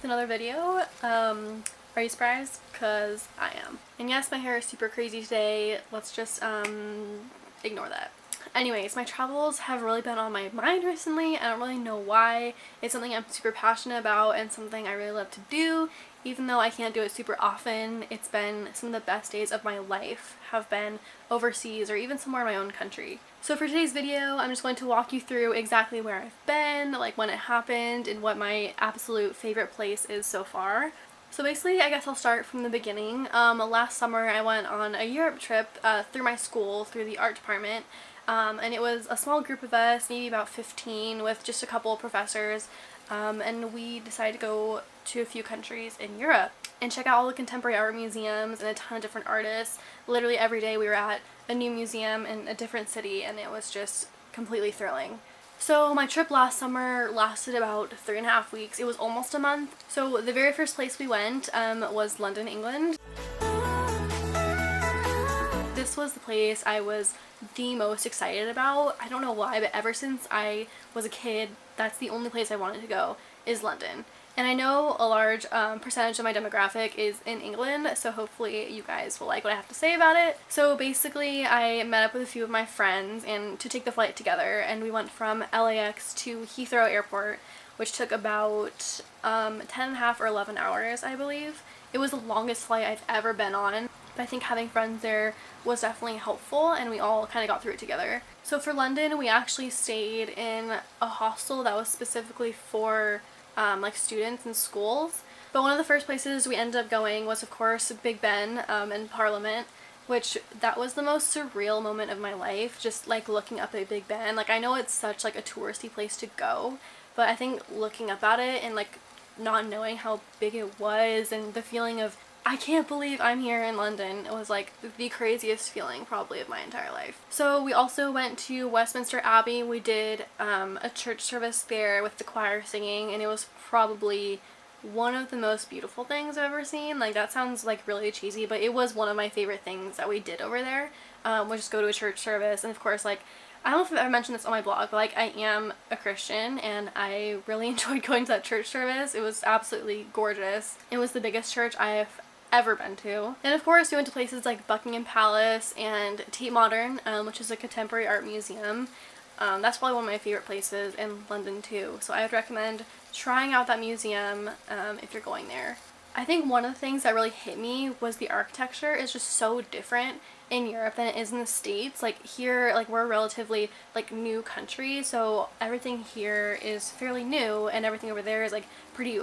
another video. Are you surprised? Because I am. And yes, my hair is super crazy today. Let's just ignore that. Anyways, my travels have really been on my mind recently. I don't really know why. It's something I'm super passionate about and something I really love to do. Even though I can't do it super often, it's been some of the best days of my life have been overseas or even somewhere in my own country. So for today's video, I'm just going to walk you through exactly where I've been, like when it happened, and what my absolute favorite place is so far. So basically, I guess I'll start from the beginning. Last summer I went on a Europe trip through my school, through the art department. And it was a small group of us, maybe about 15, with just a couple of professors, and we decided to go to a few countries in Europe and check out all the contemporary art museums and a ton of different artists. Literally every day we were at a new museum in a different city, and it was just completely thrilling. So my trip last summer lasted about 3.5 weeks. It was almost a month. So the very first place we went was London, England. This was the place I was the most excited about. I don't know why, but ever since I was a kid, that's the only place I wanted to go, is London. And I know a large percentage of my demographic is in England, so hopefully you guys will like what I have to say about it. So basically, I met up with a few of my friends and to take the flight together, and we went from LAX to Heathrow Airport, which took about 10.5 or 11 hours, I believe. It was the longest flight I've ever been on, but I think having friends there was definitely helpful, and we all kind of got through it together. So for London, we actually stayed in a hostel that was specifically for like students and schools. But one of the first places we ended up going was, of course, Big Ben and Parliament, which that was the most surreal moment of my life, just like looking up at Big Ben. Like, I know it's such like a touristy place to go, but I think looking up at it and like not knowing how big it was and the feeling of I can't believe I'm here in London, it was like the craziest feeling probably of my entire life. So we also went to Westminster Abbey. We did a church service there with the choir singing, and it was probably one of the most beautiful things I've ever seen. Like, that sounds like really cheesy, but it was one of my favorite things that we did over there. We just go to a church service, and of course, like, I don't know if I've ever mentioned this on my blog, but like, I am a Christian and I really enjoyed going to that church service. It was absolutely gorgeous. It was the biggest church I've ever been to. And of course we went to places like Buckingham Palace and Tate Modern, which is a contemporary art museum. That's probably one of my favorite places in London too, so I would recommend trying out that museum if you're going there. I think one of the things that really hit me was the architecture is just so different in Europe than it is in the States. Like, here, like, we're a relatively like new country, so everything here is fairly new, and everything over there is like pretty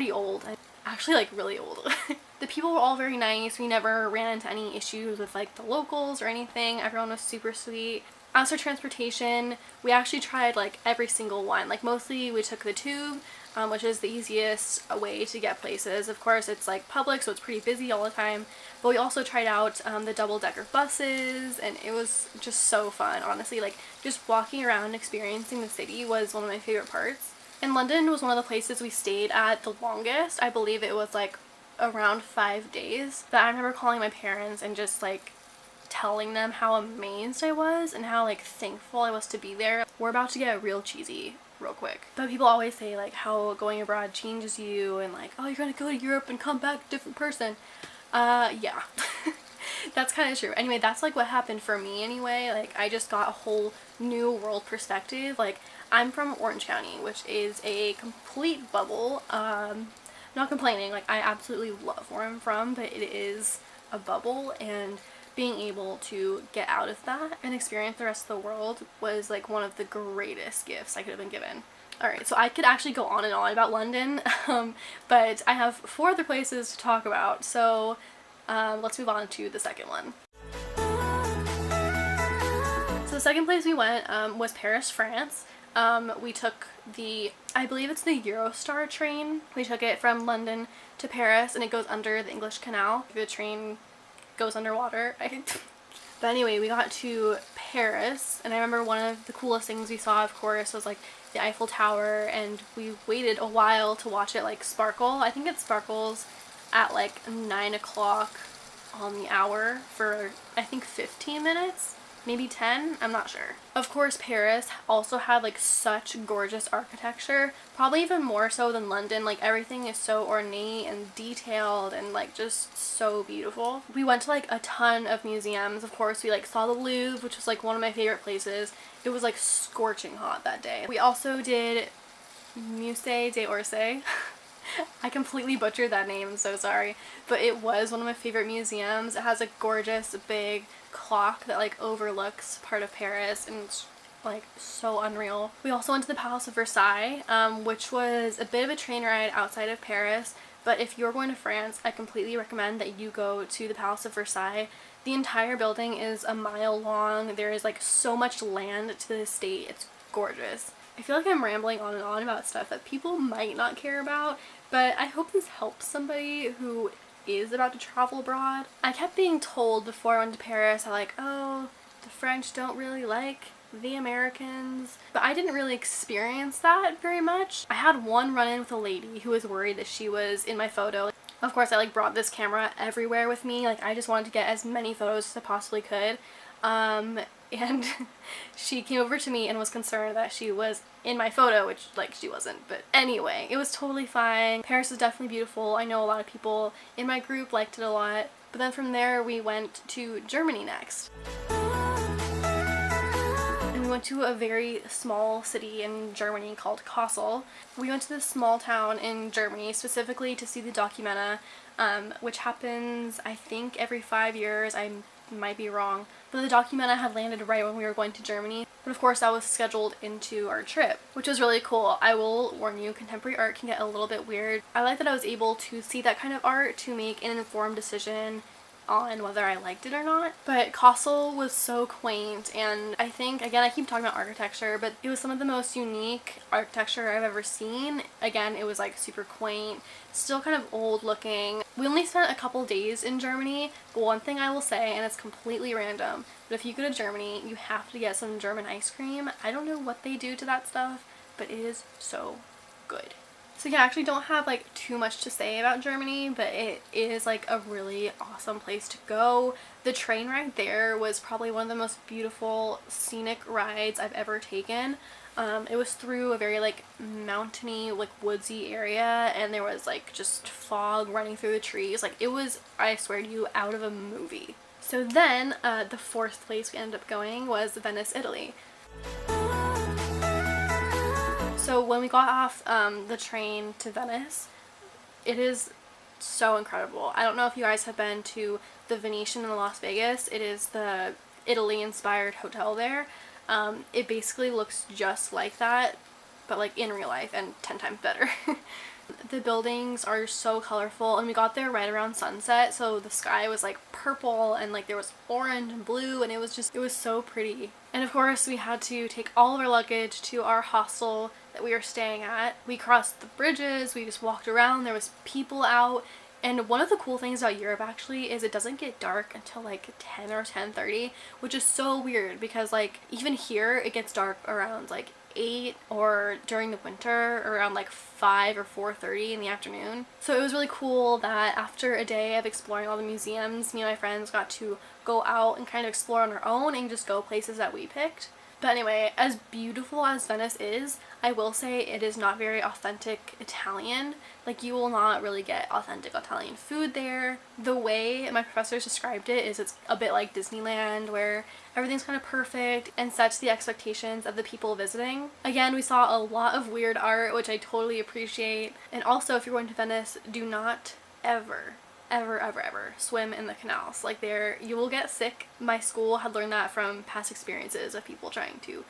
old. Actually, like, really old. The people were all very nice. We never ran into any issues with like the locals or anything. Everyone was super sweet. As for transportation, we actually tried like every single one. Like, mostly we took the tube, which is the easiest way to get places. Of course, it's like public, so it's pretty busy all the time. But we also tried out the double-decker buses, and it was just so fun, honestly. Like, just walking around and experiencing the city was one of my favorite parts. And London was one of the places we stayed at the longest. I believe it was like around 5 days. But I remember calling my parents and just like telling them how amazed I was and how like thankful I was to be there. We're about to get real cheesy real quick, but people always say like how going abroad changes you and like, oh, you're gonna go to Europe and come back a different person. Yeah. That's kind of true. Anyway, that's like what happened for me anyway. Like, I just got a whole new world perspective. Like, I'm from Orange County, which is a complete bubble. Not complaining, like, I absolutely love where I'm from, but it is a bubble, and being able to get out of that and experience the rest of the world was like one of the greatest gifts I could have been given. Alright, so I could actually go on and on about London, but I have 4 other places to talk about, so let's move on to the second one. So the second place we went was Paris, France. We took I believe it's the Eurostar train. We took it from London to Paris, and it goes under the English Canal. The train goes underwater. But anyway, we got to Paris, and I remember one of the coolest things we saw, of course, was like the Eiffel Tower, and we waited a while to watch it like sparkle. I think it sparkles at like 9 o'clock on the hour for I think 15 minutes. maybe 10, I'm not sure. Of course, Paris also had like such gorgeous architecture, probably even more so than London. Like everything is so ornate and detailed and like just so beautiful. We went to like a ton of museums. Of course, we like saw the Louvre, which was like one of my favorite places. It was like scorching hot that day. We also did Musée d'Orsay. I completely butchered that name, I'm so sorry. But it was one of my favorite museums. It has a gorgeous big clock that like overlooks part of Paris, and it's like so unreal. We also went to the Palace of Versailles, which was a bit of a train ride outside of Paris. But if you're going to France, I completely recommend that you go to the Palace of Versailles. The entire building is a mile long. There is like so much land to the estate. It's gorgeous. I feel like I'm rambling on and on about stuff that people might not care about, but I hope this helps somebody who is about to travel abroad. I kept being told before I went to Paris, oh, the French don't really like the Americans, but I didn't really experience that very much. I had one run-in with a lady who was worried that she was in my photo. Of course, I like brought this camera everywhere with me. Like I just wanted to get as many photos as I possibly could. And she came over to me and was concerned that she was in my photo, which like she wasn't. But anyway, it was totally fine. Paris is definitely beautiful. I know a lot of people in my group liked it a lot. But then from there we went to Germany next. And we went to a very small city in Germany called Kassel. We went to this small town in Germany specifically to see the Documenta, which happens I think every 5 years. I might be wrong, but the Documenta had landed right when we were going to Germany. But of course that was scheduled into our trip, which was really cool. I will warn you, contemporary art can get a little bit weird. I like that I was able to see that kind of art to make an informed decision on whether I liked it or not. But Kassel was so quaint, and I think, again, I keep talking about architecture, but it was some of the most unique architecture I've ever seen. Again, it was like super quaint, still kind of old looking. We only spent a couple days in Germany, but one thing I will say, and it's completely random, but if you go to Germany, you have to get some German ice cream. I don't know what they do to that stuff, but it is so good. So yeah, I actually don't have like too much to say about Germany, but it is like a really awesome place to go. The train ride there was probably one of the most beautiful scenic rides I've ever taken. It was through a very like mountainy, like woodsy area, and there was like just fog running through the trees. Like it was, I swear to you, out of a movie. So then the fourth place we ended up going was Venice, Italy. So when we got off the train to Venice, it is so incredible. I don't know if you guys have been to the Venetian in Las Vegas. It is the Italy-inspired hotel there. It basically looks just like that, but like in real life, and 10 times better. The buildings are so colorful, and we got there right around sunset, so the sky was like purple and like there was orange and blue, and it was so pretty. And of course we had to take all of our luggage to our hostel that we were staying at. We crossed the bridges, we just walked around, there was people out. And one of the cool things about Europe actually is it doesn't get dark until like 10 or 10:30, which is so weird because like even here it gets dark around like 8, or during the winter around like 5 or 4:30 in the afternoon. So it was really cool that after a day of exploring all the museums, me and my friends got to go out and kind of explore on our own and just go places that we picked. But anyway, as beautiful as Venice is, I will say it is not very authentic Italian. Like you will not really get authentic Italian food there. The way my professors described it is it's a bit like Disneyland, where everything's kind of perfect and sets the expectations of the people visiting. Again, we saw a lot of weird art, which I totally appreciate. And also, if you're going to Venice, do not ever swim in the canals. Like there, you will get sick. My school had learned that from past experiences of people trying to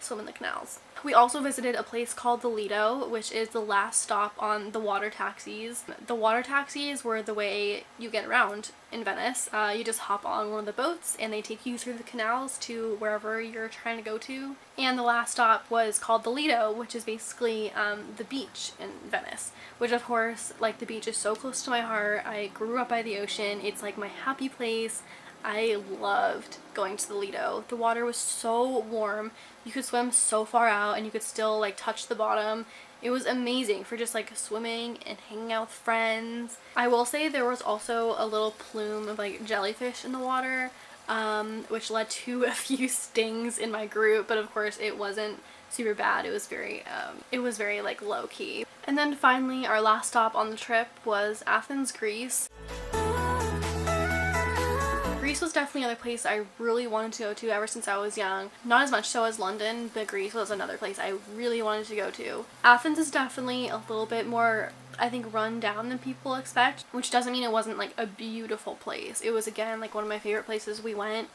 swim in the canals. We also visited a place called the Lido, which is the last stop on the water taxis. The water taxis were the way you get around in Venice. You just hop on one of the boats and they take you through the canals to wherever you're trying to go to. And the last stop was called the Lido, which is basically the beach in Venice, which of course, like, the beach is so close to my heart. I grew up by the ocean. It's like my happy place. I loved going to the Lido. The water was so warm. You could swim so far out and you could still like touch the bottom. It was amazing for just like swimming and hanging out with friends. I will say there was also a little plume of like jellyfish in the water. which led to a few stings in my group, but of course it wasn't super bad. It was very like low key. And then finally our last stop on the trip was Athens, Greece. Greece was definitely another place I really wanted to go to ever since I was young. Not as much so as London, but Greece was another place I really wanted to go to. Athens is definitely a little bit more, I think, run down than people expect, which doesn't mean it wasn't like a beautiful place. It was, again, like one of my favorite places we went,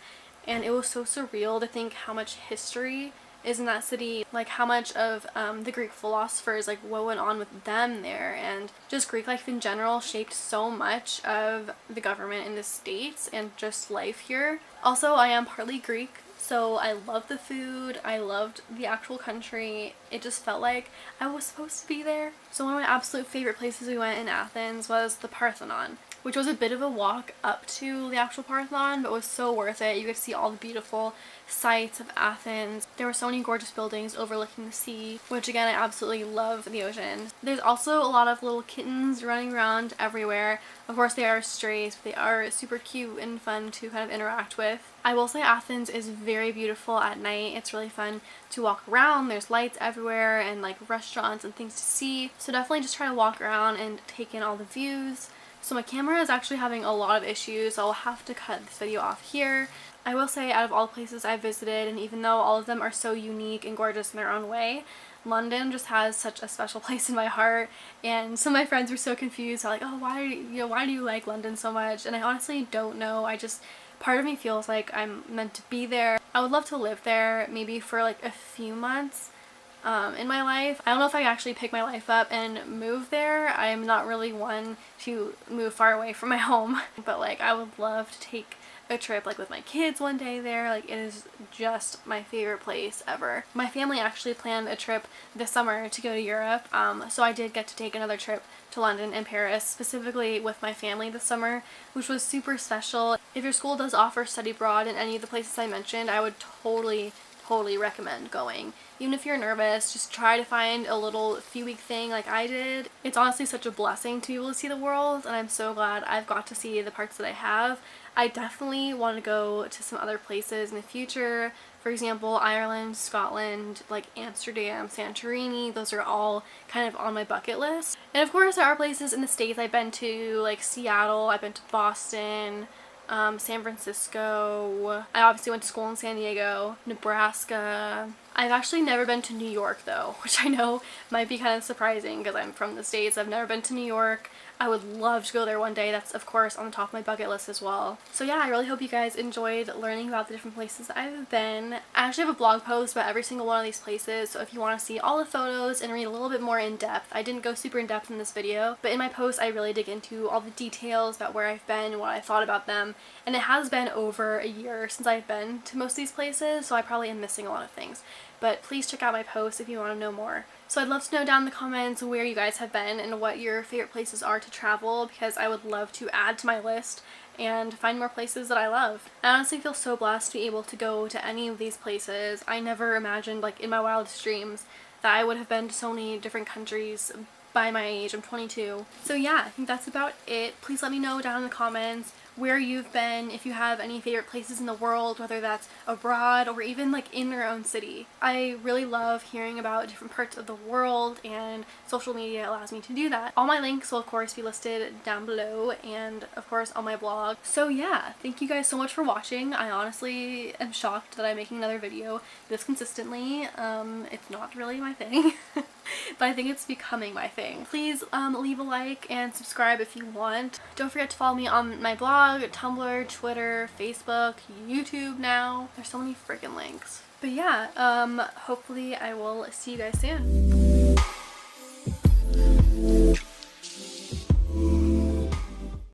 and it was so surreal to think how much history is in that city, like how much of the Greek philosophers, like what went on with them there, and just Greek life in general shaped so much of the government in the States and just life here. Also, I am partly Greek, so I loved the food, I loved the actual country. It just felt like I was supposed to be there. So one of my absolute favorite places we went in Athens was the Parthenon, which was a bit of a walk up to the actual Parthenon, but was so worth it. You could see all the beautiful sights of Athens. There were so many gorgeous buildings overlooking the sea, which again, I absolutely love the ocean. There's also a lot of little kittens running around everywhere. Of course, they are strays, but they are super cute and fun to kind of interact with. I will say Athens is very beautiful at night. It's really fun to walk around. There's lights everywhere and like restaurants and things to see. So definitely just try to walk around and take in all the views. So my camera is actually having a lot of issues, so I'll have to cut this video off here. I will say, out of all the places I've visited, and even though all of them are so unique and gorgeous in their own way, London just has such a special place in my heart. And some of my friends were so confused, like, oh, why do you like London so much? And I honestly don't know. Part of me feels like I'm meant to be there. I would love to live there, maybe for like a few months in my life. I don't know if I actually pick my life up and move there. I am not really one to move far away from my home, but like I would love to take a trip like with my kids one day there. Like, it is just my favorite place ever. My family actually planned a trip this summer to go to Europe, so I did get to take another trip to London and Paris, specifically with my family this summer, which was super special. If your school does offer study abroad in any of the places I mentioned, I would totally recommend going. Even if you're nervous, just try to find a little few-week thing like I did. It's honestly such a blessing to be able to see the world, and I'm so glad I've got to see the parts that I have. I definitely want to go to some other places in the future. For example, Ireland, Scotland, like Amsterdam, Santorini. Those are all kind of on my bucket list. And of course, there are places in the States I've been to, like Seattle, I've been to Boston, San Francisco. I obviously went to school in San Diego, Nebraska. I've actually never been to New York though, which I know might be kind of surprising because I'm from the States. I've never been to New York. I would love to go there one day. That's of course on the top of my bucket list as well. So yeah, I really hope you guys enjoyed learning about the different places I've been. I actually have a blog post about every single one of these places, so if you want to see all the photos and read a little bit more in depth, I didn't go super in depth in this video, but in my post I really dig into all the details about where I've been and what I thought about them. And it has been over a year since I've been to most of these places, so I probably am missing a lot of things. But please check out my post if you want to know more. So I'd love to know down in the comments where you guys have been and what your favorite places are to travel, because I would love to add to my list and find more places that I love. I honestly feel so blessed to be able to go to any of these places. I never imagined, like in my wildest dreams, that I would have been to so many different countries by my age. I'm 22. So yeah, I think that's about it. Please let me know down in the comments where you've been, if you have any favorite places in the world, whether that's abroad or even like in your own city. I really love hearing about different parts of the world, and social media allows me to do that. All my links will of course be listed down below and of course on my blog. So yeah, thank you guys so much for watching. I honestly am shocked that I'm making another video this consistently. It's not really my thing. But I think it's becoming my thing. Please leave a like and subscribe if you want. Don't forget to follow me on my blog, Tumblr, Twitter, Facebook, YouTube now. There's so many freaking links. But yeah, hopefully I will see you guys soon.